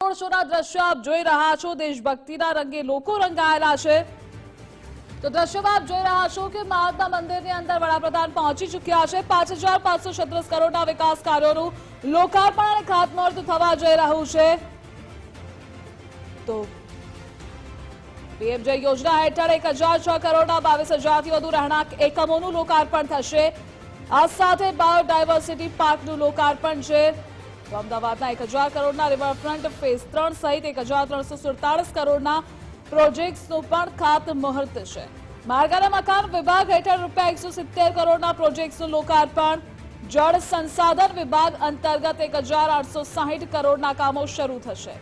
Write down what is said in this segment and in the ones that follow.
Road શોના દ્રશ્યો આપ જોઈ રહ્યા છો। દેશભક્તિના રંગે લોકો રંગાયેલા છે। તો દ્રશ્યો આપ જોઈ રહ્યા છો કે મહાત્મા મંદિરની અંદર વડાપ્રધાન પહોંચી ચૂક્યા છે। 5536 કરોડના વિકાસ કાર્યોનું લોકાર્પણ અને ખાતમુહૂર્ત થવા જઈ રહ્યું છે। તો પીએમજય યોજના હેઠળ 1006 કરોડના 22,000થી વધુ રહેણાંક એકમોનું લોકાર્પણ થશે। આ સાથે બાયોડાયવર્સિટી પાર્કનું લોકાર્પણ છે। તો અમદાવાદના 1000 કરોડના રિવરફ્રન્ટ ફેઝ 3 સહિત 1347 કરોડના પ્રોજેક્ટ્સનું પણ ખાતમુહૂર્ત છે। માર્ગ અને મકાન વિભાગ હેઠળ ₹170 કરોડના પ્રોજેક્ટ્સનું લોકાર્પણ। જળ સંસાધન વિભાગ અંતર્ગત 1860 કરોડના કામો શરૂ થશે।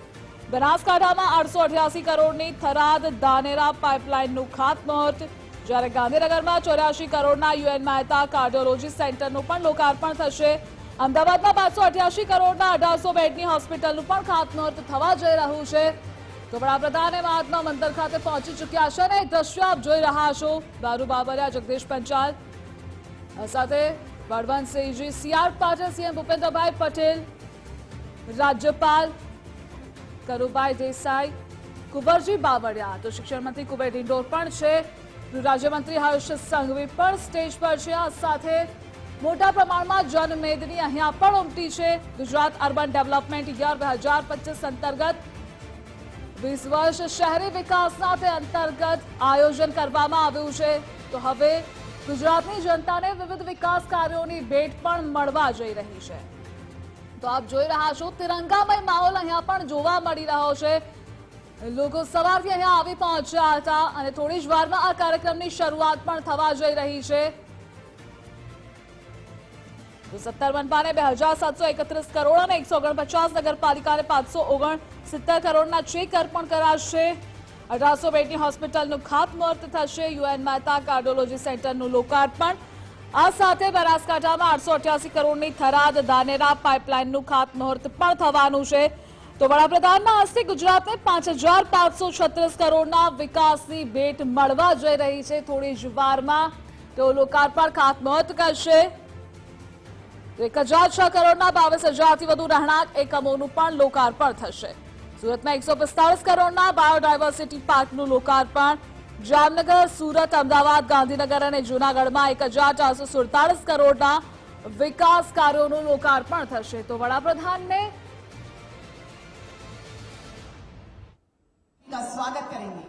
બનાસકાંઠામાં 888 કરોડની થરાદ ધાનેરા પાઇપલાઇનનું ખાતમુહૂર્ત, જ્યારે ગાંધીનગરમાં 84 કરોડના યુએન મહેતા કાર્ડિયોલોજી સેન્ટરનું પણ લોકાર્પણ થશે। અમદાવાદમાં 588 કરોડના 1800 બેડની હોસ્પિટલનું પણ ખાતમુહૂર્ત થવા જઈ રહ્યું છે। તો વડાપ્રધાને મહાત્મા મંદિર ખાતે પહોંચી ચૂક્યા છે અને દ્રશ્યો આપ જોઈ રહ્યા છો। દારૂ બાબરિયા, જગદીશ પંચાલ સાથે બળવંતસિંહજી, સીઆર પાટીલ, સીએમ ભૂપેન્દ્રભાઈ પટેલ, રાજ્યપાલ કરુભાઈ દેસાઈ, કુંવરજી બાવળિયા, તો શિક્ષણ મંત્રી કુબેર ડિંડોર પણ છે। રાજ્યમંત્રી હર્ષ સંઘવી પણ સ્ટેજ પર છે। આ સાથે મોટા પ્રમાણમાં જનમેદની અહીંયા પણ ઉમટી છે। ગુજરાત અર્બન ડેવલપમેન્ટ યર 2025 અંતર્ગત 20 વર્ષ શહેરી વિકાસના તે અંતર્ગત આયોજન કરવામાં આવ્યું છે। તો હવે ગુજરાતની જનતાને વિવિધ વિકાસ કાર્યોની ભેટ પણ મળવા જઈ રહી છે। તો આપ જોઈ રહ્યા છો તિરંગામય માહોલ અહીંયા પણ જોવા મળી રહ્યો છે। લોકો સવારથી અહીંયા આવી પહોંચ્યા હતા અને થોડી જ વારમાં આ કાર્યક્રમની શરૂઆત પણ થવા જઈ રહી છે। તો 17 મનપાને 2731 કરોડ અને 149 નગરપાલિકાને 569 કરોડના ચેક અર્પણ કરાશે। 1800 બેડની હોસ્પિટલનું ખાતમુહૂર્ત થશે। યુએન મહેતા કાર્ડિયોલોજી સેન્ટરનું લોકાર્પણ। આ સાથે બનાસકાંઠામાં 888 કરોડની થરાદ ધાનેરા પાઇપલાઇનનું ખાતમુહૂર્ત પણ થવાનું છે। તો વડાપ્રધાનના હસ્તે ગુજરાતને 5536 કરોડના વિકાસની ભેટ મળવા જઈ રહી છે। થોડી જ વારમાં તેઓ લોકાર્પણ ખાતમુહૂર્ત કરશે। 1006 કરોડના 22,000થી વધુ રહેણાંક એકમોનું પણ લોકાર્પણ થશે। સુરતમાં 145 કરોડના બાયોડાયવર્સિટી પાર્કનું લોકાર્પણ। જામનગર, સુરત, અમદાવાદ, ગાંધીનગર અને જૂનાગઢમાં 1447 કરોડના વિકાસ કાર્યોનું લોકાર્પણ થશે। તો વડાપ્રધાનને स्वागत करेंगे।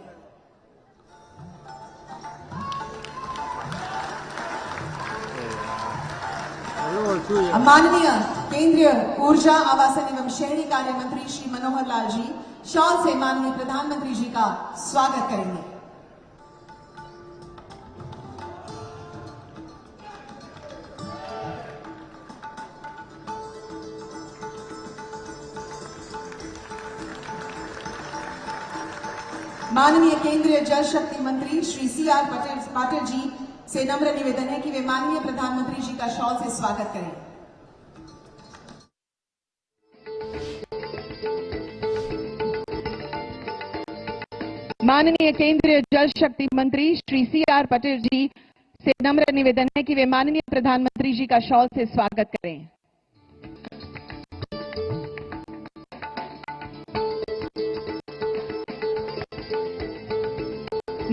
माननीय केंद्रीय ऊर्जा, आवासन एवं शहरी कार्य मंत्री श्री मनोहर लाल जी शॉल से माननीय प्रधानमंत्री जी का स्वागत करेंगे। माननीय केंद्रीय जल शक्ति मंत्री श्री सीआर पाटिल जी से नम्र निवेदन है कि वे माननीय प्रधानमंत्री जी का शॉल से स्वागत करें। माननीय केंद्रीय जल शक्ति मंत्री श्री सीआर पाटिल जी से नम्र निवेदन है कि वे माननीय प्रधानमंत्री जी का शॉल से स्वागत करें।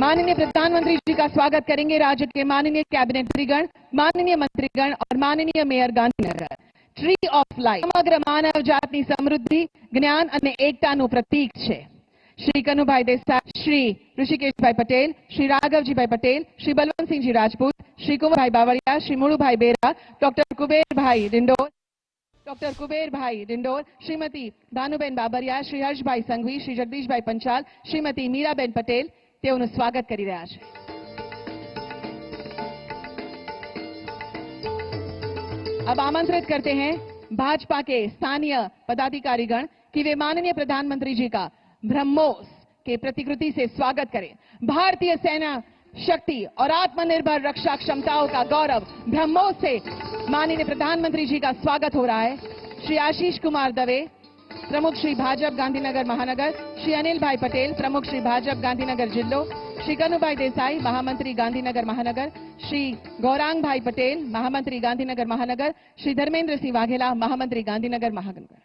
माननीय प्रधानमंत्री जी का स्वागत करेंगे राज्य के माननीय कैबिनेट मंत्रीगण, माननीय मंत्रीगण और माननीय mayor Gandhinagar. Tree of life समग्र मानव जातनी समृद्धि, ज्ञान અને એકતાનું પ્રતીક છે। श्री कनुभाई देसाई, श्री ऋषिकेशभाई पटेल, श्री राघवजीभाई पटेल, श्री बलवंतसिंहजी राजपूत, श्री कुंवरभाई बावळिया, श्री मुळुभाई बेरा, डॉक्टर कुबेरभाई डिंडोर, श्रीमती भानुबेन बाबरिया, श्री हर्षभाई संघवी, श्री जगदीशभाई पंचाल, श्रीमती मीराबेन पटेल તેઓનું સ્વાગત કરી રહ્યા છે। अब आमंत्रित करते हैं भाजपा के स्थानीय पदाधिकारीगण कि वे माननीय प्रधानमंत्री जी का ब्रह्मोस के प्रतिकृति से स्वागत करें। भारतीय सेना शक्ति और आत्मनिर्भर रक्षा क्षमताओं का गौरव ब्रह्मोस से माननीय प्रधानमंत्री जी का स्वागत हो रहा है। श्री आशीष कुमार दवे, प्रमुख श्री भाजपा गांधीनगर महानगर, श्री अनिल भाई पटेल, प्रमुख श्री भाजपा गांधीनगर जिल्लो, श्री कनुभाई देसाई, महामंत्री गांधीनगर महानगर, श्री गौरांग भाई पटेल, महामंत्री गांधीनगर महानगर, श्री धर्मेंद्र सिंह वाघेला, महामंत्री गांधीनगर महानगर।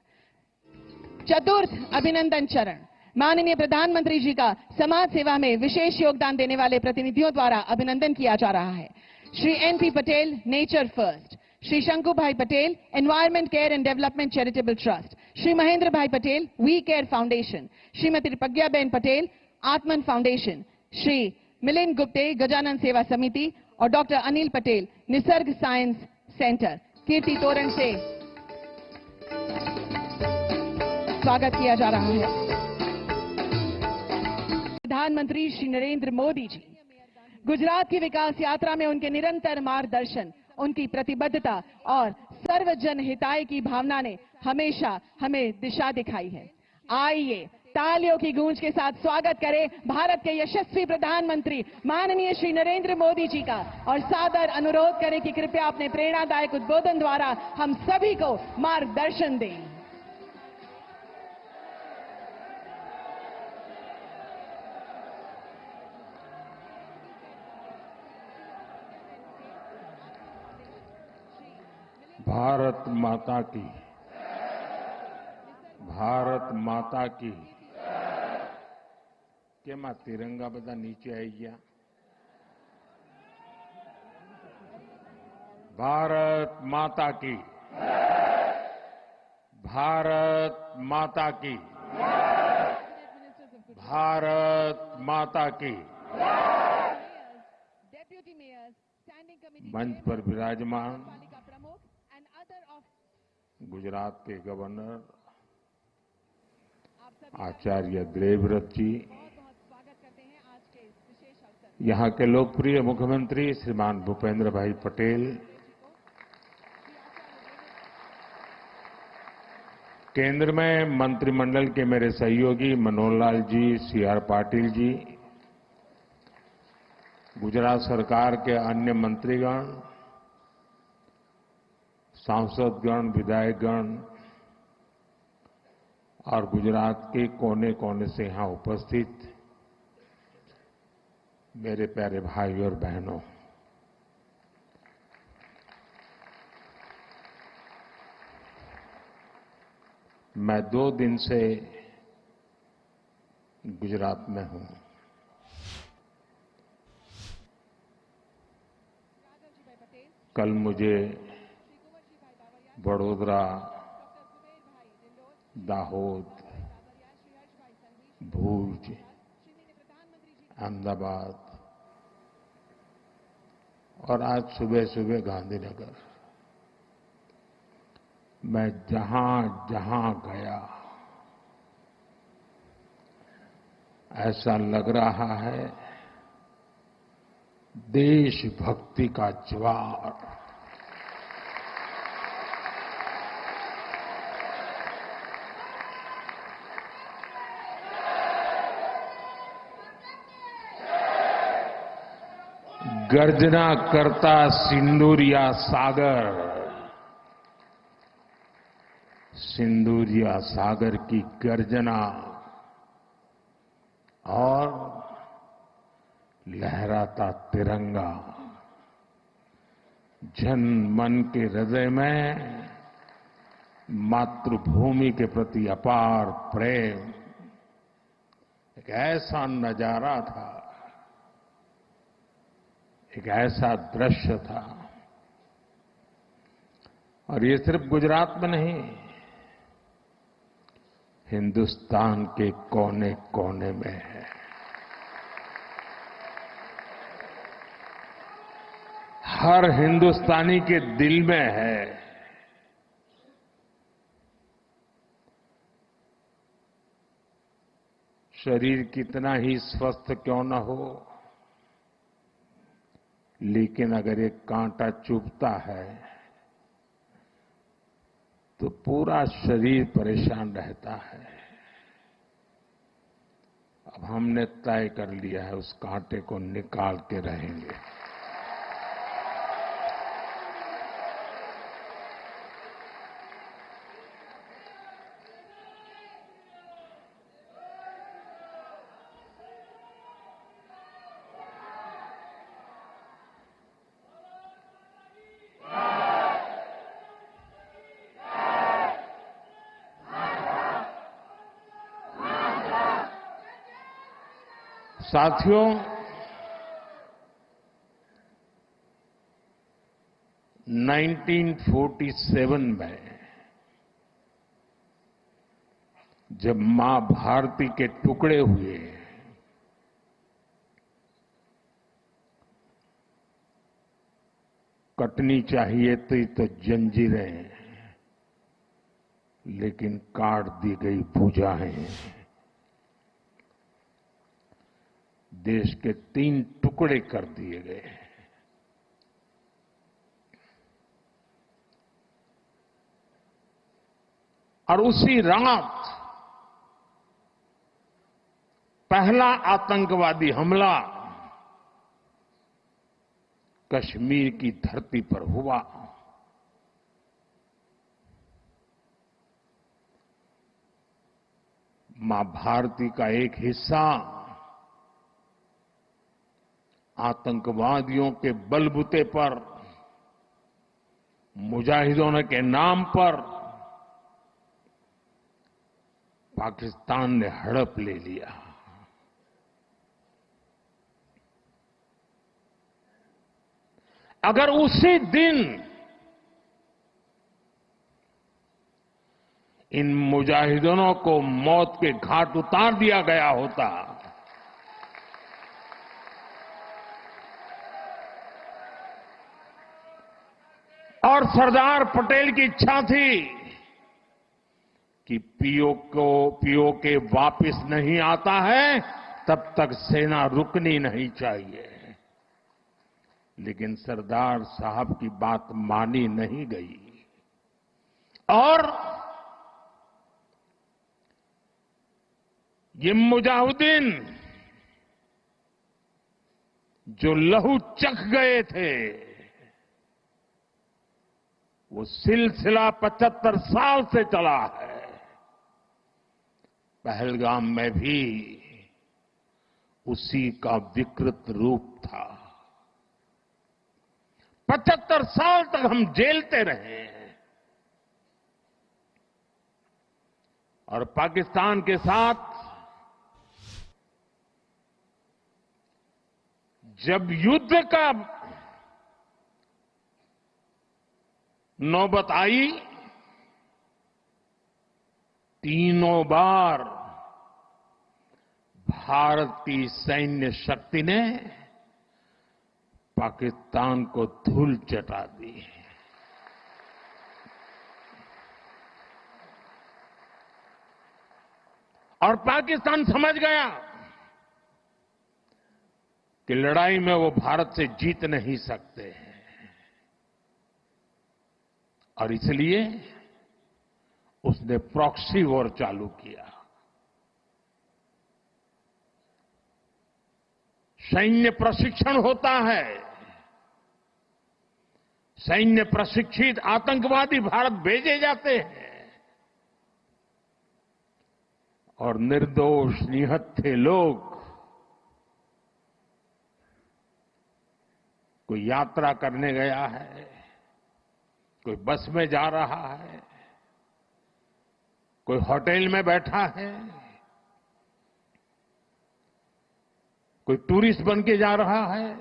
चतुर्थ अभिनंदन चरण माननीय प्रधानमंत्री जी का समाज सेवा में विशेष योगदान देने वाले प्रतिनिधियों द्वारा अभिनंदन किया जा रहा है। Shri N P. Patel, Nature First. Shri Shanku bhai Patel, environment care and development charitable trust. Shri Mahendra bhai Patel, We Care Foundation. Shrimati Pragnaben Patel, Atman Foundation. Shri Milind Gupte, Gajanan Seva Samiti और doctor Anil Patel, Nisarg science centre. Kirti Toran से स्वागत किया जा रहा है। प्रधानमंत्री श्री नरेंद्र मोदी जी गुजरात की विकास यात्रा में उनके निरंतर मार्गदर्शन, उनकी प्रतिबद्धता और सर्वजन हिताय की भावना ने हमेशा हमें दिशा दिखाई है। आइए तालियों की गूंज के साथ स्वागत करें भारत के यशस्वी प्रधानमंत्री माननीय श्री नरेंद्र मोदी जी का और सादर अनुरोध करें कि कृपया अपने प्रेरणादायक उद्बोधन द्वारा हम सभी को मार्गदर्शन दें। भारत माता की, भारत माता की। કેમાં તિરંગા બધા નીચે આવી ગયા? भारत माता की, भारत माता की, भारत माता की। मंच पर विराजमान गुजरात के गवर्नर आचार्य देवव्रत जी, यहां के लोकप्रिय मुख्यमंत्री श्रीमान भूपेंद्र भाई पटेल, केंद्र में मंत्रिमंडल के मेरे सहयोगी मनोहर लाल जी, सी.आर. पाटिल जी, गुजरात सरकार के अन्य मंत्रीगण, सांसदगण, विधायकगण और गुजरात के कोने कोने से यहां उपस्थित मेरे प्यारे भाई और बहनों, मैं 2 दिन से गुजरात में हूं। कल मुझे वडोदरा, दाहोद, भूज, अहमदाबाद और आज सुबह सुबह गांधीनगर, मैं जहां जहां गया ऐसा लग रहा है देशभक्ति का ज्वार गर्जना करता सिंदूरिया सागर, सिंदूरिया सागर की गर्जना और लहराता तिरंगा जन मन के हृदय में मातृभूमि के प्रति अपार प्रेम, एक ऐसा नजारा था, एक ऐसा दृश्य था। और ये सिर्फ गुजरात में नहीं, हिंदुस्तान के कोने कोने में है। हर हिंदुस्तानी के दिल में है। शरीर कितना ही स्वस्थ क्यों न हो, लेकिन अगर एक कांटा चुभता है तो पूरा शरीर परेशान रहता है। अब हमने तय कर लिया है उस कांटे को निकाल के रहेंगे। साथियों, (1947) में जब मां भारती के टुकड़े हुए, कटनी चाहिए थी तो जंजीरें, लेकिन काट दी गई भुजाएं। देश के 3 टुकड़े कर दिए गए। और उसी रात पहला आतंकवादी हमला कश्मीर की धरती पर हुआ। मां भारती का एक हिस्सा आतंकवादियों के बलबूते पर, मुजाहिदों के नाम पर पाकिस्तान ने हड़प ले लिया। अगर उसी दिन इन मुजाहिदों को मौत के घाट उतार दिया गया होता, और सरदार पटेल की इच्छा थी कि पीओके वापस नहीं आता है तब तक सेना रुकनी नहीं चाहिए, लेकिन सरदार साहब की बात मानी नहीं गई और ये मुजाहिदीन जो लहू चख गए थे, वो सिलसिला 75 साल से चला है। पहलगाम में भी उसी का विकृत रूप था। 75 साल तक हम झेलते रहे और पाकिस्तान के साथ जब युद्ध का नौबत आई, तीनों बार भारत की सैन्य शक्ति ने पाकिस्तान को धूल चटा दी। और पाकिस्तान समझ गया कि लड़ाई में वो भारत से जीत नहीं सकते हैं, और इसलिए उसने प्रॉक्सी वॉर चालू किया। सैन्य प्रशिक्षण होता है, सैन्य प्रशिक्षित आतंकवादी भारत भेजे जाते हैं और निर्दोष निहत्थे लोग, कोई यात्रा करने गया है, कोई बस में जा रहा है, कोई होटल में बैठा है, कोई टूरिस्ट बन के जा रहा है,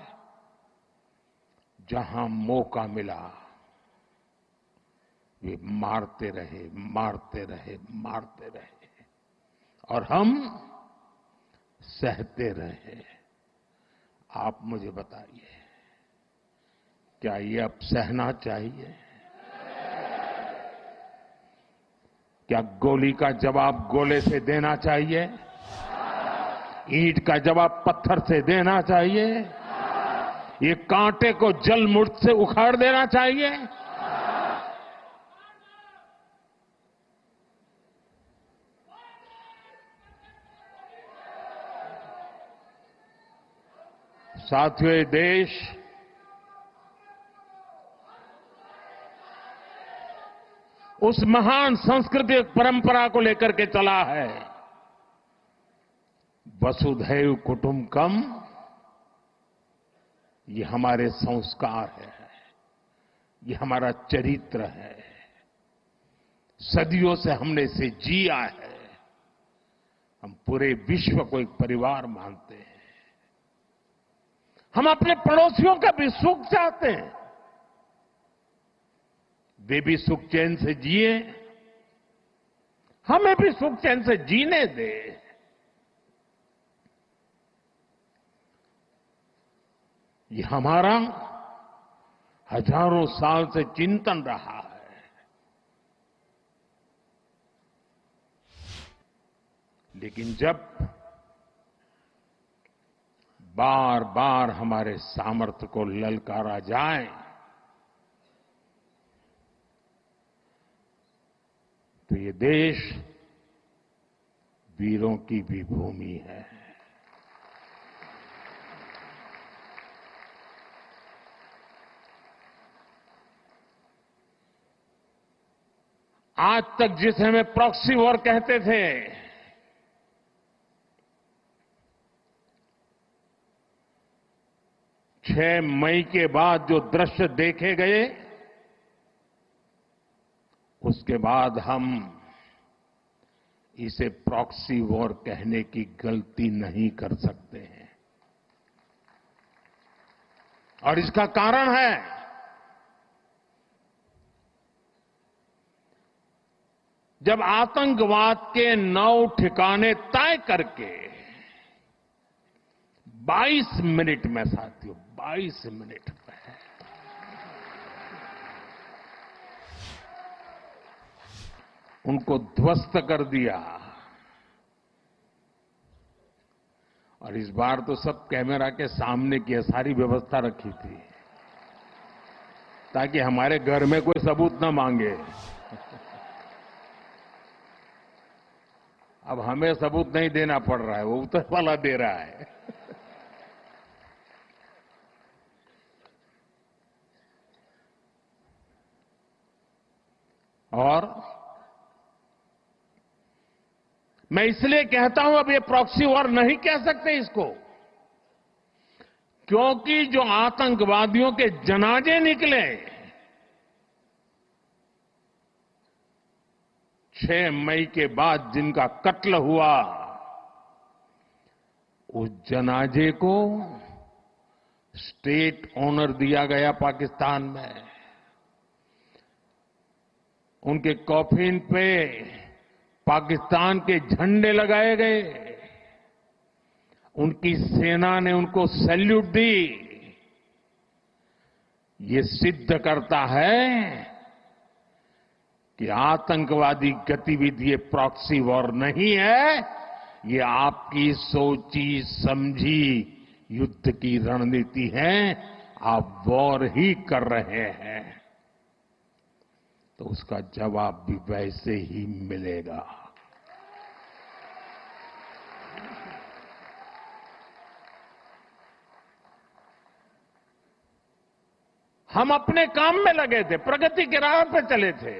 जहां मौका मिला वे मारते रहे, मारते रहे, मारते रहे, और हम सहते रहे। आप मुझे बताइए, क्या ये अब सहना चाहिए? क्या गोली का जवाब गोले से देना चाहिए? ईंट का जवाब पत्थर से देना चाहिए? ये कांटे को जल मुर्द से उखाड़ देना चाहिए? साथियों, ये देश उस महान सांस्कृतिक परंपरा को लेकर के चला है, वसुधैव कुटुंबकम। ये हमारे संस्कार है, ये हमारा चरित्र है, सदियों से हमने इसे जिया है। हम पूरे विश्व को एक परिवार मानते हैं। हम अपने पड़ोसियों का भी सुख चाहते हैं, वे भी सुख चैन से जिए, हमें भी सुख चैन से जीने दे। ये हमारा हजारों साल से चिंतन रहा है। लेकिन जब बार बार हमारे सामर्थ्य को ललकारा जाए तो ये देश वीरों की भी भूमि है। आज तक जिसे हमें प्रॉक्सी वॉर कहते थे, 6 मई के बाद जो दृश्य देखे गए, उसके बाद हम इसे प्रॉक्सी वॉर कहने की गलती नहीं कर सकते हैं। और इसका कारण है जब आतंकवाद के 9 ठिकाने तय करके 22 मिनट में, साथियों 22 मिनट में उनको ध्वस्त कर दिया। और इस बार तो सब कैमरा के सामने की सारी व्यवस्था रखी थी ताकि हमारे घर में कोई सबूत न मांगे। अब हमें सबूत नहीं देना पड़ रहा है, वो ऊपर वाला दे रहा है। और मैं इसलिए कहता हूं अब ये प्रॉक्सी वॉर नहीं कह सकते इसको, क्योंकि जो आतंकवादियों के जनाजे निकले 6 मई के बाद, जिनका कत्ल हुआ, उस जनाजे को स्टेट ऑनर दिया गया पाकिस्तान में। उनके कॉफिन पे पाकिस्तान के झंडे लगाए गए, उनकी सेना ने उनको सैल्यूट दी। ये सिद्ध करता है कि आतंकवादी गतिविधि प्रॉक्सी वॉर नहीं है, ये आपकी सोची समझी युद्ध की रणनीति है। आप वॉर ही कर रहे हैं तो उसका जवाब भी वैसे ही मिलेगा। हम अपने काम में लगे थे, प्रगति के राह पे चले थे।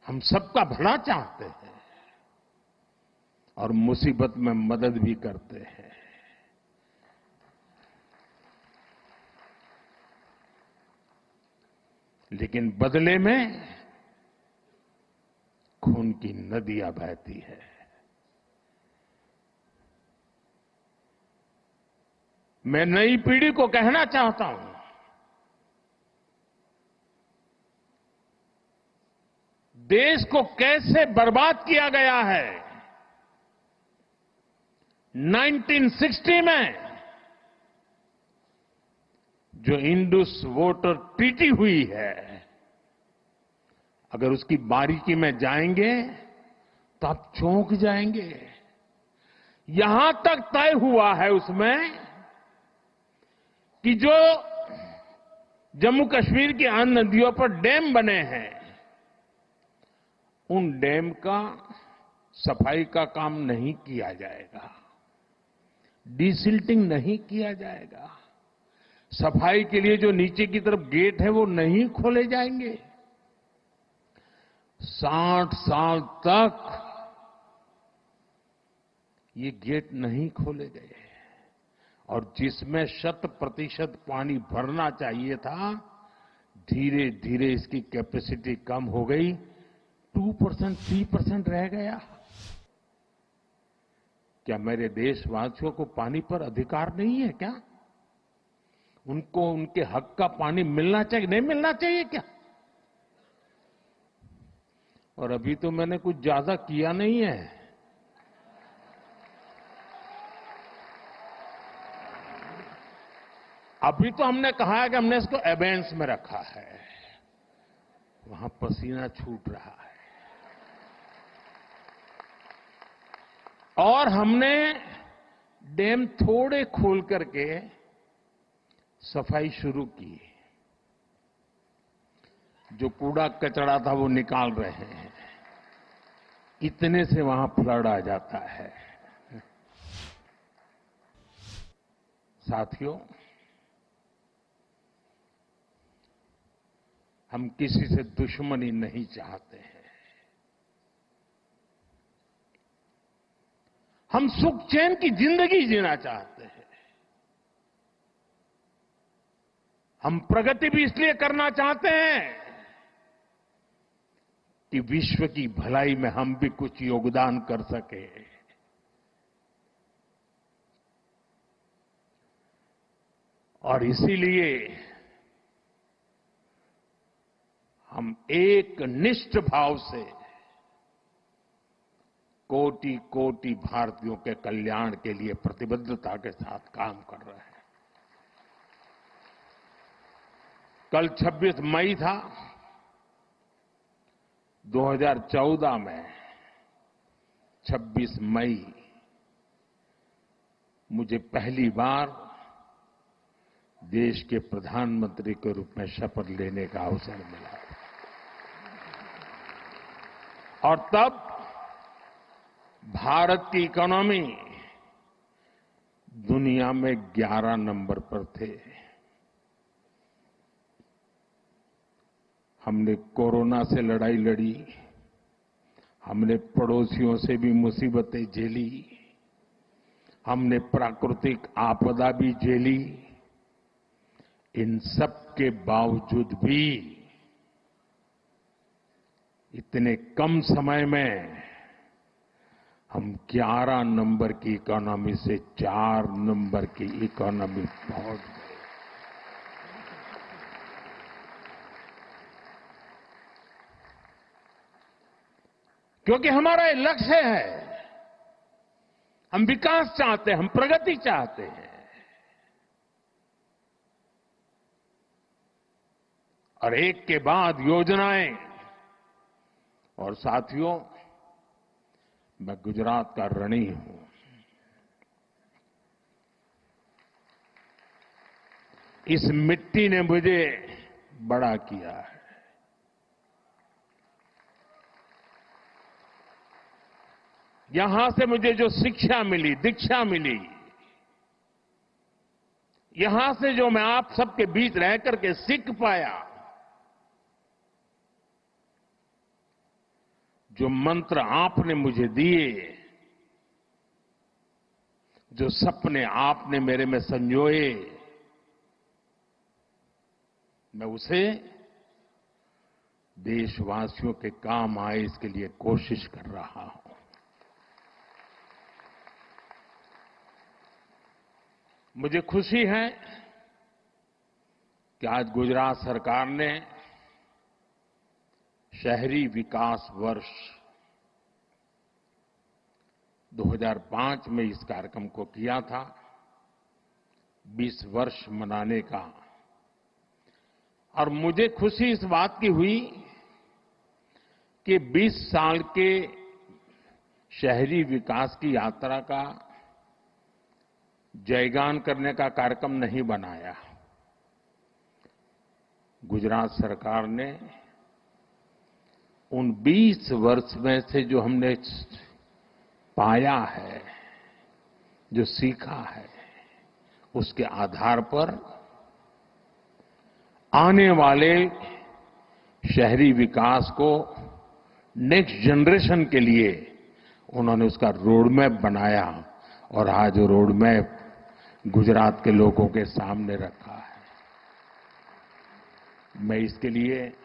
हम सबका भला चाहते हैं और मुसीबत में मदद भी करते हैं। लेकिन बदले में खून की नदियां बहती है। मैं नई पीढ़ी को कहना चाहता हूं, देश को कैसे बर्बाद किया गया है। 1960 में जो इंडस वाटर ट्रीटी हुई है, अगर उसकी बारीकी में जाएंगे तो आप चौंक जाएंगे। यहां तक तय हुआ है उसमें कि जो जम्मू कश्मीर की अन्य नदियों पर डैम बने हैं, उन डैम का सफाई का काम नहीं किया जाएगा, डिसिल्टिंग नहीं किया जाएगा, सफाई के लिए जो नीचे की तरफ गेट है वो नहीं खोले जाएंगे। 60 साल तक ये गेट नहीं खोले गए और जिसमें 100% पानी भरना चाहिए था, धीरे धीरे इसकी कैपेसिटी कम हो गई, 2%, 3% रह गया। क्या मेरे देशवासियों को पानी पर अधिकार नहीं है क्या? उनको उनके हक का पानी मिलना चाहिए, नहीं मिलना चाहिए क्या? और अभी तो मैंने कुछ ज्यादा किया नहीं है। अभी तो हमने कहा है कि हमने इसको एबेंस में रखा है, वहां पसीना छूट रहा है। और हमने डैम थोड़े खोल करके सफाई शुरू की। जो कूड़ा कचरा था वो निकाल रहे हैं। इतने से वहां फ्लड आ जाता है। साथियों, हम किसी से दुश्मनी नहीं चाहते हैं। हम सुख चैन की जिंदगी जीना चाहते हैं। हम प्रगति भी इसलिए करना चाहते हैं कि विश्व की भलाई में हम भी कुछ योगदान कर सके। और इसीलिए हम एक निष्ठ भाव से कोटि कोटि भारतीयों के कल्याण के लिए प्रतिबद्धता के साथ काम कर रहे हैं। कल 26 मई था। 2014 में 26 मई मुझे पहली बार देश के प्रधानमंत्री के रूप में शपथ लेने का अवसर मिला। और तब भारत की इकोनॉमी दुनिया में 11 नंबर पर थे। हमने कोरोना से लड़ाई लड़ी, हमने पड़ोसियों से भी मुसीबतें झेली, हमने प्राकृतिक आपदा भी झेली। इन सब के बावजूद भी इतने कम समय में हम 11 नंबर की इकोनॉमी से 4 नंबर की इकोनॉमी पहुंच गए। क्योंकि हमारा ये लक्ष्य है, हम विकास चाहते हैं, हम प्रगति चाहते हैं। और एक के बाद योजनाएं। और साथियों, मैं गुजरात का ऋणी हूं। इस मिट्टी ने मुझे बड़ा किया है। यहां से मुझे जो शिक्षा मिली, दीक्षा मिली, यहां से जो मैं आप सबके बीच रह करके सीख पाया, जो मंत्र आपने मुझे दिए, जो सपने आपने मेरे में संजोए, मैं उसे देशवासियों के काम आए इसके लिए कोशिश कर रहा हूं। मुझे खुशी है कि आज गुजरात सरकार ने शहरी विकास वर्ष 2005 में इस कार्यक्रम को किया था, 20 वर्ष मनाने का। और मुझे खुशी इस बात की हुई कि 20 साल के शहरी विकास की यात्रा का जयगान करने का कार्यक्रम नहीं बनाया। गुजरात सरकार ने उन 20 वर्ष में से जो हमने पाया है, जो सीखा है, उसके आधार पर आने वाले शहरी विकास को नेक्स्ट जनरेशन के लिए उन्होंने उसका रोड मैप बनाया। और आज वो रोड मैप गुजरात के लोगों के सामने रखा है। मैं इसके लिए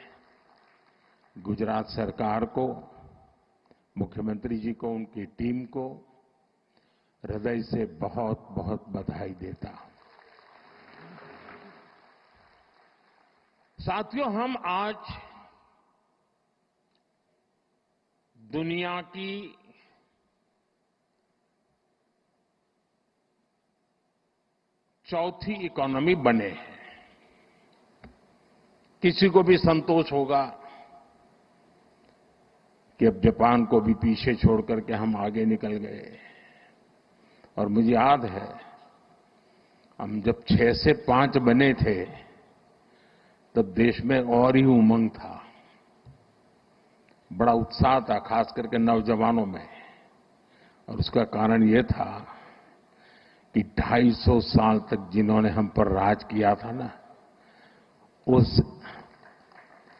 गुजरात सरकार को, मुख्यमंत्री जी को, उनकी टीम को, हृदय से बहुत बहुत बधाई देता हूं। साथियों, हम आज दुनिया की चौथी इकोनॉमी बने हैं। किसी को भी संतोष होगा कि अब जापान को भी पीछे छोड़ करके हम आगे निकल गए। और मुझे याद है, हम जब 6 से 5 बने थे तब देश में और ही उमंग था, बड़ा उत्साह था, खास करके नौजवानों में। और उसका कारण यह था कि 250 साल तक जिन्होंने हम पर राज किया था ना, उस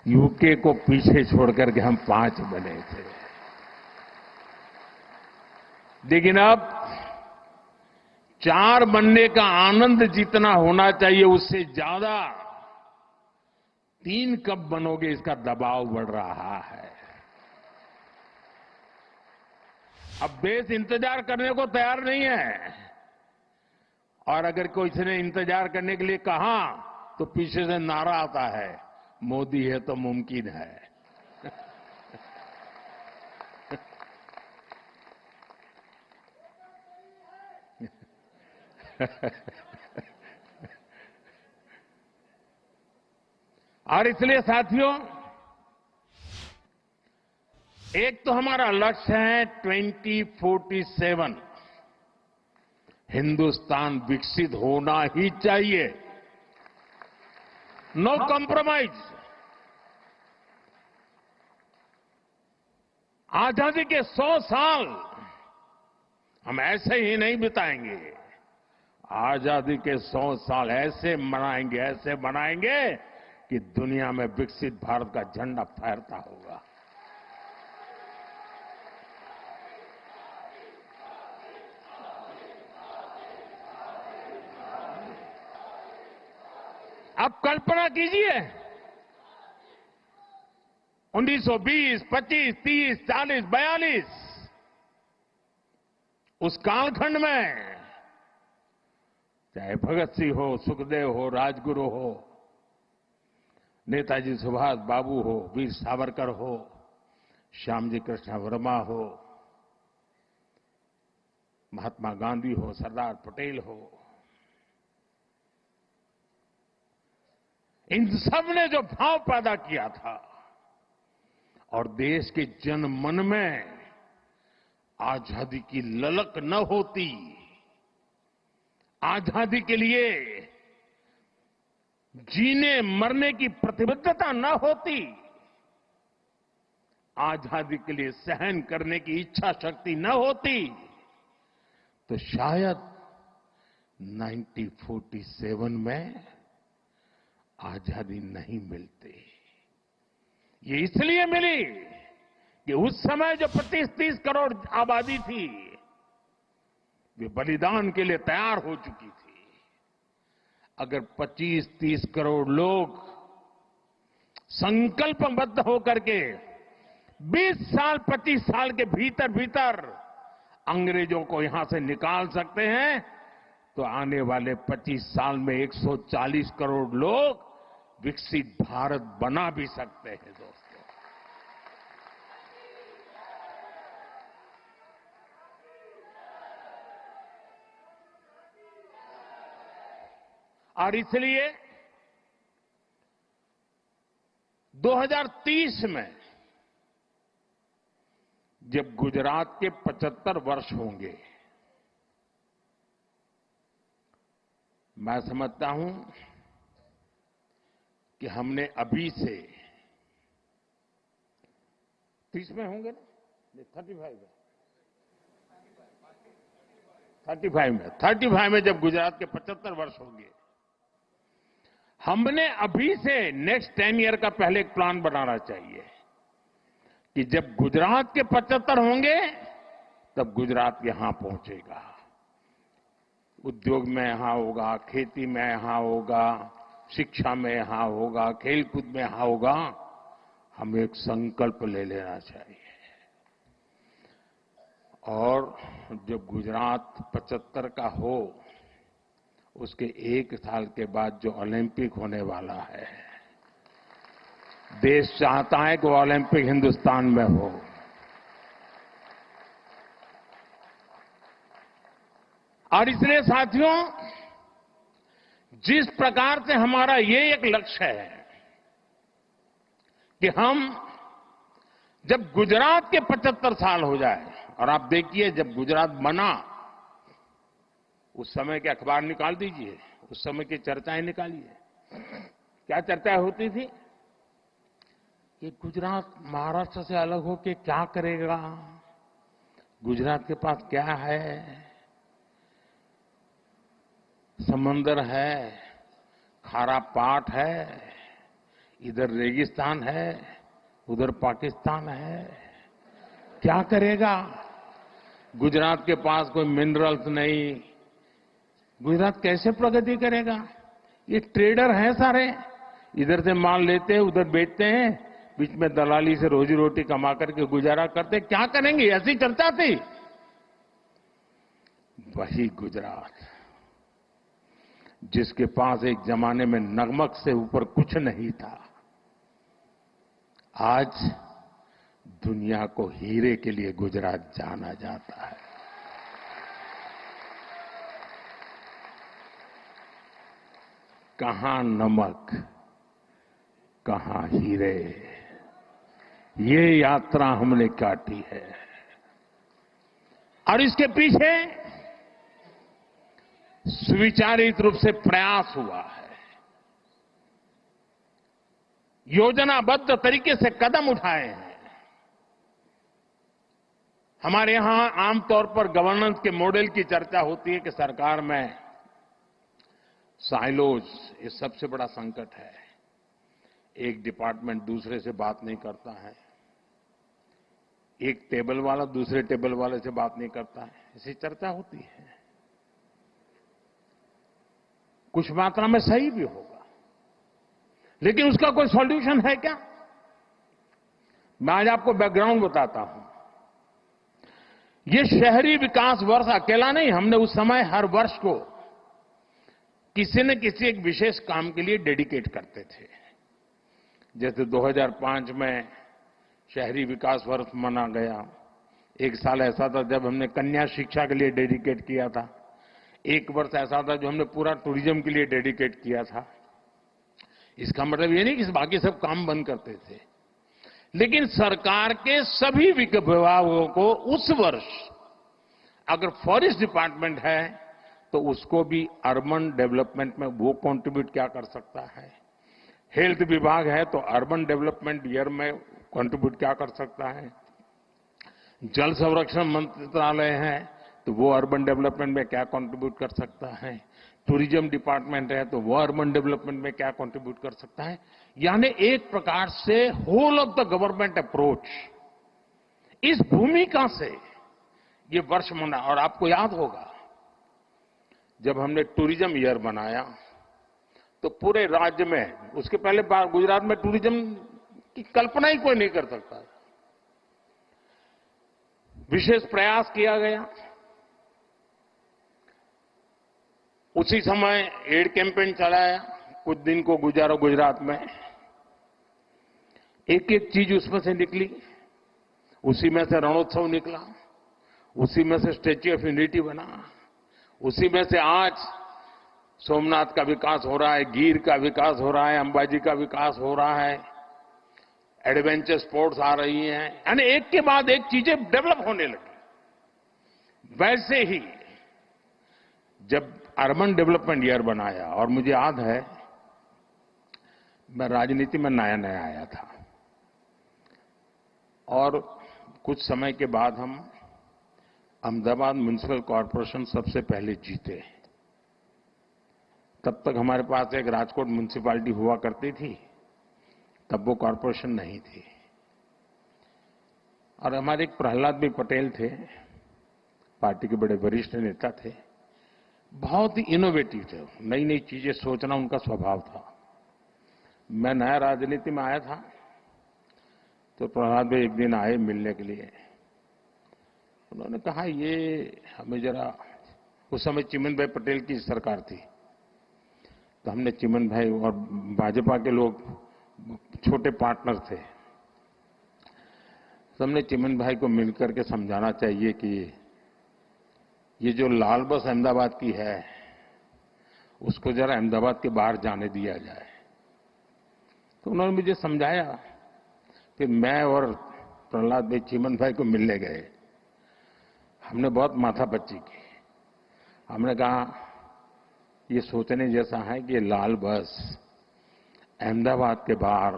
यूके को पीछे छोड़ करके हम 5 बने थे। लेकिन अब 4 बनने का आनंद जितना होना चाहिए उससे ज्यादा 3 कब बनोगे इसका दबाव बढ़ रहा है। अब देश इंतजार करने को तैयार नहीं है, और अगर कोई ने इंतजार करने के लिए कहा तो पीछे से नारा आता है, मोदी है तो मुमकिन है। और इसलिए साथियों, एक तो हमारा लक्ष्य है 2047 हिंदुस्तान विकसित होना ही चाहिए, नो कॉम्प्रोमाइज। आजादी के 100 साल हम ऐसे ही नहीं बिताएंगे। आजादी के 100 साल ऐसे मनाएंगे कि दुनिया में विकसित भारत का झंडा फहरता होगा। अब कल्पना कीजिए, 1920, 25, 30, 40, 42 उस कालखंड में चाहे भगत सिंह हो, सुखदेव हो, राजगुरु हो, नेताजी सुभाष बाबू हो, वीर सावरकर हो, श्यामजी कृष्ण वर्मा हो, महात्मा गांधी हो, सरदार पटेल हो, इन सब ने जो भाव पैदा किया था और देश के जन मन में आजादी की ललक न होती, आजादी के लिए जीने मरने की प्रतिबद्धता न होती, आजादी के लिए सहन करने की इच्छा शक्ति न होती, तो शायद 1947 में आजादी नहीं मिलती। ये इसलिए मिली कि उस समय जो 25-30 करोड़ आबादी थी, वे बलिदान के लिए तैयार हो चुकी थी। अगर 25-30 करोड़ लोग संकल्पबद्ध होकर के 20 साल 25 साल के भीतर अंग्रेजों को यहां से निकाल सकते हैं, तो आने वाले 25 साल में 140 करोड़ लोग विकसित भारत बना भी सकते हैं दोस्तों। और इसलिए 2030 में जब गुजरात के 75 वर्ष होंगे, मैं समझता हूं कि हमने अभी से 30 में होंगे ना, 35 में जब गुजरात के 75 वर्ष होंगे, हमने अभी से नेक्स्ट 10 ईयर का पहले एक प्लान बनाना चाहिए कि जब गुजरात के 75 होंगे तब गुजरात यहां पहुंचेगा, उद्योग में यहां होगा, खेती में यहां होगा, शिक्षा में यहां होगा, खेलकूद में यहां होगा। हमें एक संकल्प ले लेना चाहिए और जब गुजरात 75 का हो, उसके 1 साल के बाद जो ओलंपिक होने वाला है, देश चाहता है कि वो ओलंपिक हिंदुस्तान में हो। और इसलिए साथियों, जिस प्रकार से हमारा ये एक लक्ष्य है कि हम जब गुजरात के 75 साल हो जाए, और आप देखिए जब गुजरात बना उस समय के अखबार निकाल दीजिए, उस समय की चर्चाएं निकालिए। क्या चर्चा होती थी कि गुजरात महाराष्ट्र से अलग होकर क्या करेगा, गुजरात के पास क्या है, समंदर है, खारा पाट है, इधर रेगिस्तान है, उधर पाकिस्तान है, क्या करेगा, गुजरात के पास कोई मिनरल्स नहीं, गुजरात कैसे प्रगति करेगा। ये ट्रेडर हैं सारे, इधर से माल लेते हैं, उधर बेचते हैं, बीच में दलाली से रोजी रोटी कमा करके गुजारा करते, क्या करेंगे, ऐसी चर्चा थी। वही गुजरात जिसके पास एक जमाने में नमक से ऊपर कुछ नहीं था, आज दुनिया को हीरे के लिए गुजरात जाना जाता है। कहां नमक, कहां हीरे, ये यात्रा हमने काटी है। और इसके पीछे सुविचारित रूप से प्रयास हुआ है, योजनाबद्ध तरीके से कदम उठाए हैं। हमारे यहां आमतौर पर गवर्नेंस के मॉडल की चर्चा होती है कि सरकार में साइलोज, ये सबसे बड़ा संकट है। एक डिपार्टमेंट दूसरे से बात नहीं करता है, एक टेबल वाला दूसरे टेबल वाले से बात नहीं करता है, ऐसी चर्चा होती है। कुछ मात्रा में सही भी होगा, लेकिन उसका कोई सॉल्यूशन है क्या? मैं आज आपको बैकग्राउंड बताता हूं। ये शहरी विकास वर्ष अकेला नहीं, हमने उस समय हर वर्ष को किसी न किसी एक विशेष काम के लिए डेडिकेट करते थे। जैसे 2005 में शहरी विकास वर्ष मना गया। एक साल ऐसा था जब हमने कन्या शिक्षा के लिए डेडिकेट किया था। एक वर्ष ऐसा था जो हमने पूरा टूरिज्म के लिए डेडिकेट किया था। इसका मतलब ये नहीं कि बाकी सब काम बंद करते थे, लेकिन सरकार के सभी विभागों को उस वर्ष अगर फॉरेस्ट डिपार्टमेंट है तो उसको भी अर्बन डेवलपमेंट में वो कंट्रीब्यूट क्या कर सकता है, हेल्थ विभाग है तो अर्बन डेवलपमेंट ईयर में कंट्रीब्यूट क्या कर सकता है, जल संरक्षण मंत्रालय है तो वो अर्बन डेवलपमेंट में क्या कंट्रीब्यूट कर सकता है, टूरिज्म डिपार्टमेंट है तो वो अर्बन डेवलपमेंट में क्या कंट्रीब्यूट कर सकता है। यानी एक प्रकार से whole of the government approach, इस भूमिका से ये वर्ष मना। और आपको याद होगा जब हमने टूरिज्म ईयर बनाया तो पूरे राज्य में, उसके पहले गुजरात में टूरिज्म की कल्पना ही कोई नहीं कर सकता, विशेष प्रयास किया गया। उसी समय एड कैंपेन चलाया, कुछ दिन को गुजारो गुजरात में, एक एक चीज उसमें से निकली। उसी में से रणोत्सव निकला, उसी में से स्टैच्यू ऑफ यूनिटी बना, उसी में से आज सोमनाथ का विकास हो रहा है, गिर का विकास हो रहा है, अंबाजी का विकास हो रहा है, एडवेंचर स्पोर्ट्स आ रही हैं, यानी एक के बाद एक चीजें डेवलप होने लगी। वैसे ही जब अर्बन डेवलपमेंट ईयर बनाया, और मुझे याद है मैं राजनीति में नया नया आया था, और कुछ समय के बाद हम अहमदाबाद म्युनिसिपल कॉरपोरेशन सबसे पहले जीते। तब तक हमारे पास एक राजकोट म्युनिसिपैलिटी हुआ करती थी, तब वो कॉरपोरेशन नहीं थी। और हमारे एक प्रहलाद भाई पटेल थे, पार्टी के बड़े वरिष्ठ नेता थे, बहुत ही इनोवेटिव थे, नई नई चीजें सोचना उनका स्वभाव था। मैं नया राजनीति में आया था तो प्रहलाद भाई एक दिन आए मिलने के लिए, उन्होंने कहा ये हमें जरा, उस समय चिमन भाई पटेल की सरकार थी, तो हमने चिमन भाई और भाजपा के लोग छोटे पार्टनर थे, तो हमने चिमन भाई को मिलकर के समझाना चाहिए कि ये जो लाल बस अहमदाबाद की है उसको जरा अहमदाबाद के बाहर जाने दिया जाए। तो उन्होंने मुझे समझाया। फिर मैं और प्रहलाद भाई चिमन भाई को मिलने गए। हमने बहुत माथापच्ची की। हमने कहा ये सोचने जैसा है कि ये लाल बस अहमदाबाद के बाहर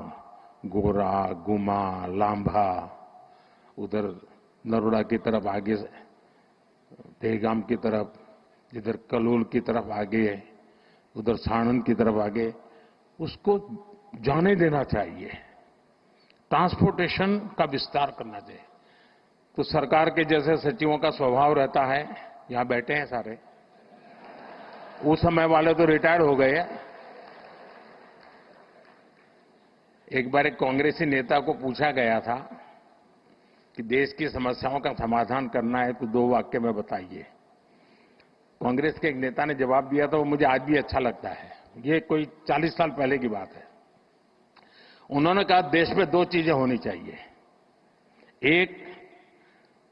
गोरा, गुमा, लांभा, उधर नरोड़ा की तरफ आगे, दहगाम की तरफ, इधर कलोल की तरफ आगे, उधर साणंद की तरफ आगे, उसको जाने देना चाहिए, ट्रांसपोर्टेशन का विस्तार करना चाहिए। तो सरकार के जैसे सचिवों का स्वभाव रहता है, यहां बैठे हैं सारे, उस समय वाले तो रिटायर हो गए। एक बार एक कांग्रेसी नेता को पूछा गया था कि देश की समस्याओं का समाधान करना है तो 2 वाक्य में बताइए। कांग्रेस के एक नेता ने जवाब दिया था, वो मुझे आज भी अच्छा लगता है। ये कोई 40 साल पहले की बात है। उन्होंने कहा देश में 2 चीजें होनी चाहिए। एक,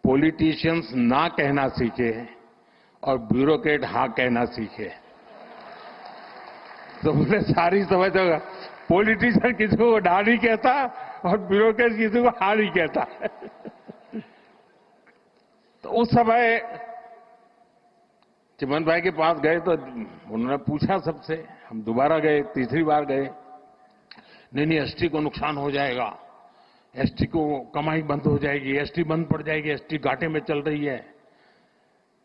पॉलिटिशियंस ना कहना सीखे और ब्यूरोक्रेट हाँ कहना सीखे। तो मुझे सारी समझ होगा, पॉलिटिशियन किसी को ढा नहीं कहता और ब्यूरोक्रेट किसी को हाँ नहीं कहता। तो उस समय चिमन भाई के पास गए तो उन्होंने पूछा सबसे, हम दोबारा गए, तीसरी बार गए, नहीं एसटी को नुकसान हो जाएगा, एसटी को कमाई बंद हो जाएगी, एसटी बंद पड़ जाएगी, एसटी घाटे में चल रही है,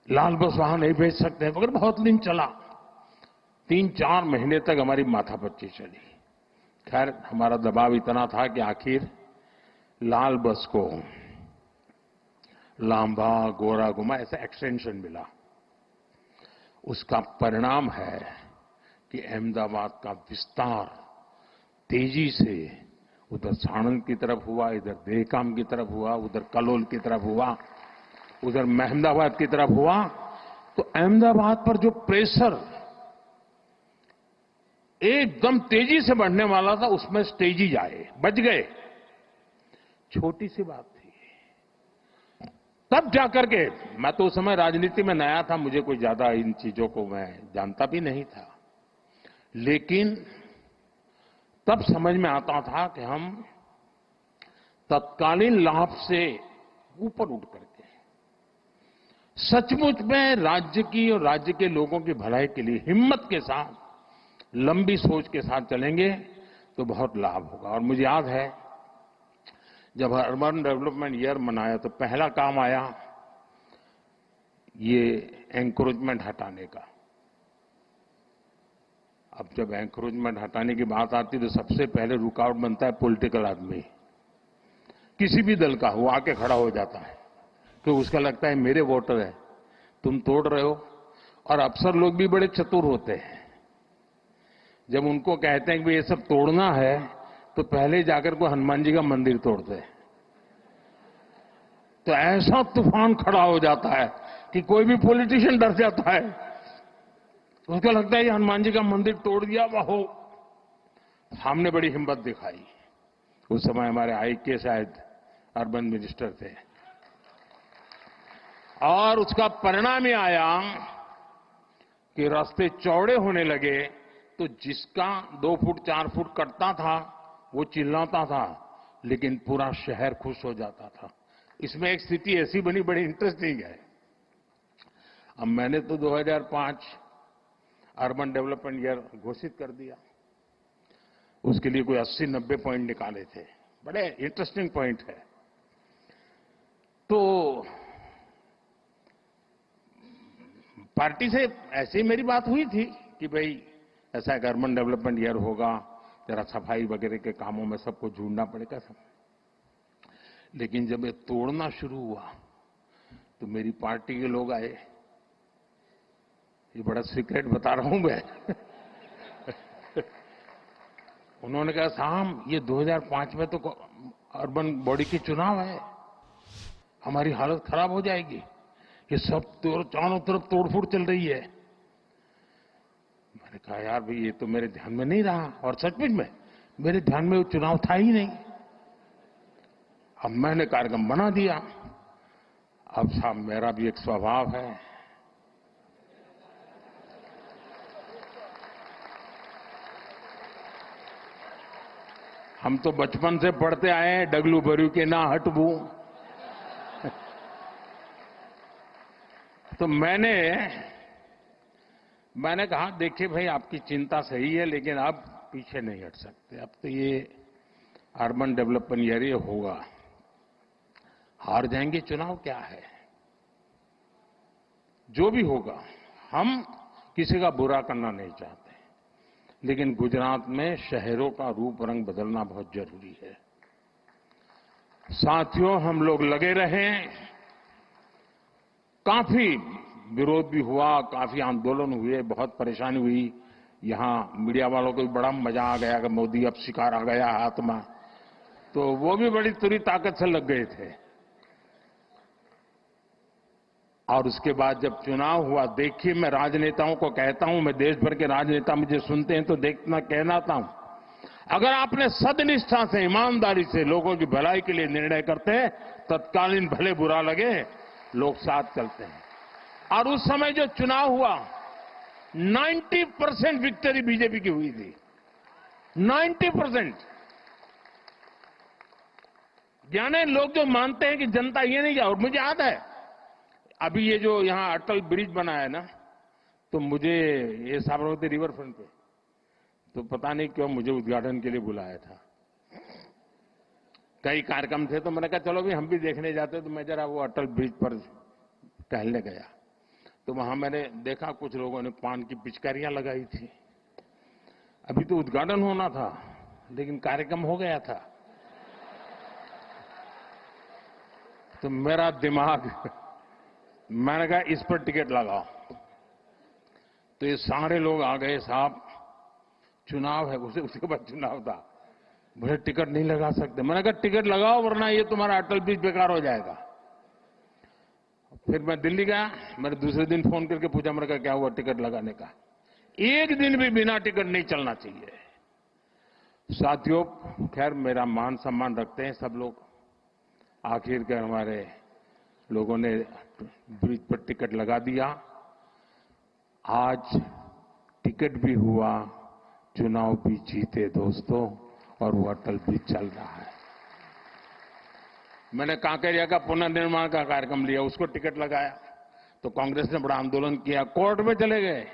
लाल बस वहां नहीं भेज सकते, मगर बहुत दिन चला। 3-4 महीने तक हमारी माथापच्ची चली। खैर हमारा दबाव इतना था कि आखिर लाल बस को लांबा, गोरा, गुमा ऐसा एक्सटेंशन मिला। उसका परिणाम है कि अहमदाबाद का विस्तार तेजी से उधर साणंद की तरफ हुआ, इधर दहगाम की तरफ हुआ, उधर कलोल की तरफ हुआ, उधर अहमदाबाद की तरफ हुआ। तो अहमदाबाद पर जो प्रेशर एकदम तेजी से बढ़ने वाला था, उसमें तेजी आए, बच गए। छोटी सी बात थी। तब जाकर के, मैं तो उस समय राजनीति में नया था, मुझे कोई ज्यादा इन चीजों को मैं जानता भी नहीं था, लेकिन तब समझ में आता था कि हम तत्कालीन लाभ से ऊपर उठ करके सचमुच में राज्य की और राज्य के लोगों की भलाई के लिए हिम्मत के साथ, लंबी सोच के साथ चलेंगे तो बहुत लाभ होगा। और मुझे याद है जब अर्बन डेवलपमेंट ईयर मनाया तो पहला काम आया ये एंक्रोचमेंट हटाने का। अब जब एंक्रोचमेंट हटाने की बात आती तो सबसे पहले रुकावट बनता है पॉलिटिकल आदमी, किसी भी दल का, वो आके खड़ा हो जाता है, तो उसका लगता है मेरे वोटर है, तुम तोड़ रहे हो। और अफसर लोग भी बड़े चतुर होते हैं, जब उनको कहते हैं कि ये सब तोड़ना है तो पहले जाकर को हनुमान जी का मंदिर तोड़ते हैं। तो ऐसा तूफान खड़ा हो जाता है कि कोई भी पॉलिटिशियन डर जाता है, उसको लगता है ये हनुमान जी का मंदिर तोड़ दिया। वाहो, हमने बड़ी हिम्मत दिखाई। उस समय हमारे आईके शायद अर्बन मिनिस्टर थे, और उसका परिणाम ये आया कि रास्ते चौड़े होने लगे, तो जिसका 2 फुट 4 फुट कटता था वो चिल्लाता था, लेकिन पूरा शहर खुश हो जाता था। इसमें एक स्थिति ऐसी बनी, बड़ी इंटरेस्टिंग है। अब मैंने तो 2005 अर्बन डेवलपमेंट ईयर घोषित कर दिया। उसके लिए कोई 80-90 पॉइंट निकाले थे, बड़े इंटरेस्टिंग पॉइंट है। तो पार्टी से ऐसी मेरी बात हुई थी कि भाई ऐसा एक अर्बन डेवलपमेंट ईयर होगा, जरा सफाई वगैरह के कामों में सबको जुड़ना पड़ेगा सब। लेकिन जब ये तोड़ना शुरू हुआ तो मेरी पार्टी के लोग आए, ये बड़ा सीक्रेट बता रहा हूं मैं। उन्होंने कहा साहब ये 2005 में तो अर्बन बॉडी की चुनाव है, हमारी हालत खराब हो जाएगी। ये सब चारों तरफ तोड़फोड़ चल रही है। मैंने कहा यार भाई ये तो मेरे ध्यान में नहीं रहा, और सचमुच में मेरे ध्यान में वो चुनाव था ही नहीं। अब मैंने कार्यक्रम बना दिया। अब साहब मेरा भी एक स्वभाव है, हम तो बचपन से पढ़ते आए हैं डगलू भरू के ना हटबू। तो मैंने कहा देखिए भाई आपकी चिंता सही है, लेकिन अब पीछे नहीं हट सकते। अब तो ये अर्बन डेवलपमेंट एरिया होगा, हार जाएंगे चुनाव क्या है, जो भी होगा। हम किसी का बुरा करना नहीं चाहते, लेकिन गुजरात में शहरों का रूप रंग बदलना बहुत जरूरी है। साथियों, हम लोग लगे रहे, काफी विरोध भी हुआ, काफी आंदोलन हुए, बहुत परेशानी हुई। यहां मीडिया वालों को भी बड़ा मजा आ गया कि मोदी अब शिकार आ गया हाथ में, तो वो भी बड़ी तुरी ताकत से लग गए थे। और उसके बाद जब चुनाव हुआ, देखिए मैं राजनेताओं को कहता हूं, मैं देश भर के राजनेता मुझे सुनते हैं तो देखना कहना था, अगर आपने सदनिष्ठा से ईमानदारी से लोगों की भलाई के लिए निर्णय करते हैं, तत्कालीन भले बुरा लगे लोग साथ चलते हैं। और उस समय जो चुनाव हुआ 90% विक्ट्री बीजेपी की हुई थी, 90%। यानी लोग जो मानते हैं कि जनता ये नहीं जा, और मुझे याद है अभी ये जो यहां अटल ब्रिज बना है ना, तो मुझे ये साबरमती रिवर फ्रंट पे, तो पता नहीं क्यों मुझे उद्घाटन के लिए बुलाया था। कई कार्यक्रम थे तो मैंने कहा चलो भी हम भी देखने जाते, तो मैं जरा वो अटल ब्रिज पर टहलने गया, तो वहां मैंने देखा कुछ लोगों ने पान की पिचकारियां लगाई थी। अभी तो उद्घाटन होना था, लेकिन कार्यक्रम हो गया था। तो मेरा दिमाग, मैंने कहा इस पर टिकट लगाओ। तो ये सारे लोग आ गए, साहब चुनाव है, उसके बाद चुनाव था, मुझे टिकट नहीं लगा सकते। मैंने कहा टिकट लगाओ वरना ये तुम्हारा अटल ब्रिज बेकार हो जाएगा। फिर मैं दिल्ली गया, मैंने दूसरे दिन फोन करके पूछा, मैंने कहा क्या हुआ टिकट लगाने का? एक दिन भी बिना टिकट नहीं चलना चाहिए। साथियों, खैर मेरा मान सम्मान रखते हैं सब लोग, आखिरकार हमारे लोगों ने ब्रिज पर टिकट लगा दिया। आज टिकट भी हुआ, चुनाव भी जीते दोस्तों, और वो अटल ब्रिज चल रहा है। मैंने कांकरिया का पुनर्निर्माण का कार्यक्रम लिया, उसको टिकट लगाया, तो कांग्रेस ने बड़ा आंदोलन किया, कोर्ट में चले गए।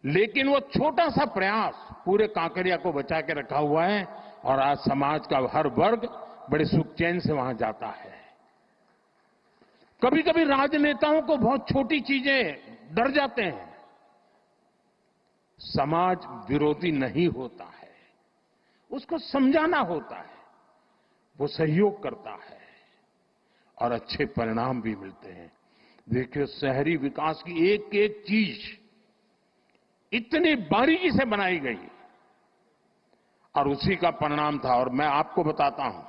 लेकिन वो छोटा सा प्रयास पूरे कांकरिया को बचा के रखा हुआ है, और आज समाज का हर वर्ग बड़े सुख चैन से वहां जाता है। कभी कभी राजनेताओं को बहुत छोटी चीजें डर जाते हैं। समाज विरोधी नहीं होता है, उसको समझाना होता है, वो सहयोग करता है और अच्छे परिणाम भी मिलते हैं। देखिए शहरी विकास की एक एक चीज इतनी बारीकी से बनाई गई, और उसी का परिणाम था। और मैं आपको बताता हूं,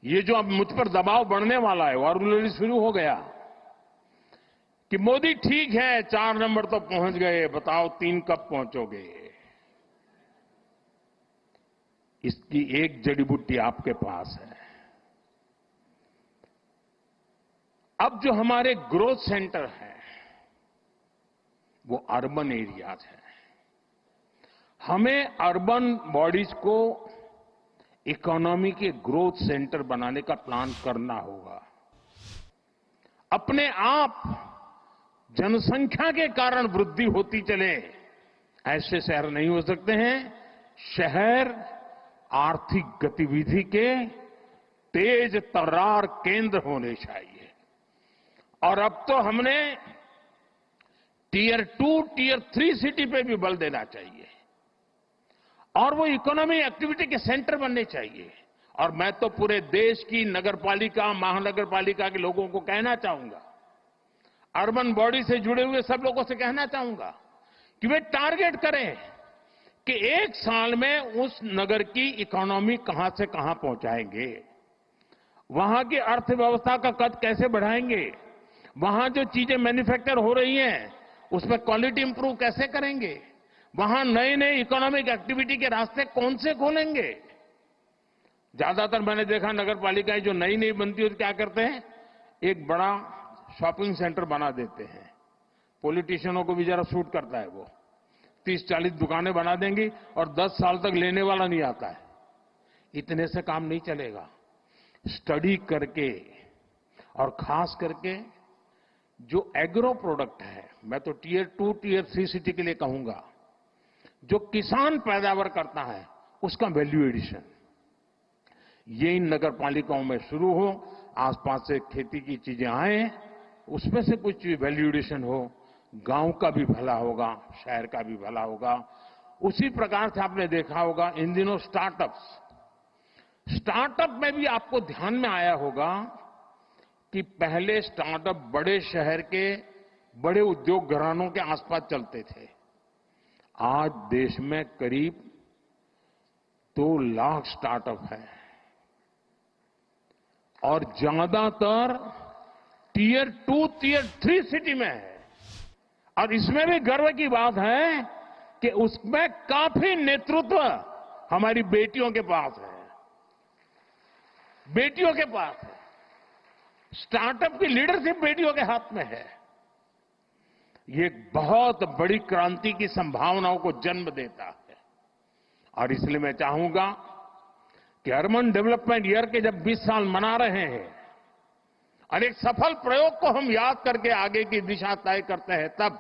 ये जो अब मुझ पर दबाव बढ़ने वाला है, और ऑलरेडी शुरू हो गया कि मोदी ठीक है 4 नंबर तो पहुंच गए, बताओ 3 कब पहुंचोगे? इसकी एक जड़ी बूटी आपके पास है। अब जो हमारे ग्रोथ सेंटर हैं वो अर्बन एरियाज हैं। हमें अर्बन बॉडीज को इकोनॉमी के ग्रोथ सेंटर बनाने का प्लान करना होगा। अपने आप जनसंख्या के कारण वृद्धि होती चले, ऐसे शहर नहीं हो सकते हैं। शहर आर्थिक गतिविधि के तेज तर्रार केंद्र होने चाहिए। और अब तो हमने टियर 2, टियर 3 सिटी पे भी बल देना चाहिए, और वो इकोनॉमी एक्टिविटी के सेंटर बनने चाहिए। और मैं तो पूरे देश की नगरपालिका, महानगरपालिका के लोगों को कहना चाहूंगा, अर्बन बॉडी से जुड़े हुए सब लोगों से कहना चाहूंगा कि वे टारगेट करें कि 1 साल में उस नगर की इकोनॉमी कहां से कहां पहुंचाएंगे। वहां की अर्थव्यवस्था का कद कैसे बढ़ाएंगे, वहां जो चीजें मैन्युफैक्चर हो रही हैं उसमें क्वालिटी इंप्रूव कैसे करेंगे, वहां नए नए इकोनॉमिक एक्टिविटी के रास्ते कौन से खोलेंगे। ज्यादातर मैंने देखा नगर पालिकाएं जो नई नई बनती है तो क्या करते हैं, एक बड़ा शॉपिंग सेंटर बना देते हैं। पॉलिटिशियनों को भी जरा सूट करता है, वो 30-40 दुकानें बना देंगी और 10 साल तक लेने वाला नहीं आता है। इतने से काम नहीं चलेगा। स्टडी करके और खास करके जो एग्रो प्रोडक्ट है, मैं तो टियर 2 टियर 3 सिटी के लिए कहूंगा, जो किसान पैदावार करता है उसका वैल्यू एडिशन, ये इन नगर पालिकाओं में शुरू हो। आसपास से खेती की चीजें आए, उसमें से कुछ वैल्यू एडिशन हो, गांव का भी भला होगा, शहर का भी भला होगा। उसी प्रकार से आपने देखा होगा इन दिनों स्टार्टअप में भी आपको ध्यान में आया होगा कि पहले स्टार्टअप बड़े शहर के बड़े उद्योग घरानों के आसपास चलते थे। आज देश में करीब 2 लाख स्टार्टअप है और ज्यादातर टियर 2 टियर 3 सिटी में है। और इसमें भी गर्व की बात है कि उसमें काफी नेतृत्व हमारी बेटियों के पास है, बेटियों के पास है। स्टार्टअप की लीडरशिप बेटियों के हाथ में है। ये एक बहुत बड़ी क्रांति की संभावनाओं को जन्म देता है। और इसलिए मैं चाहूंगा कि अर्बन डेवलपमेंट ईयर के जब 20 साल मना रहे हैं और एक सफल प्रयोग को हम याद करके आगे की दिशा तय करते हैं, तब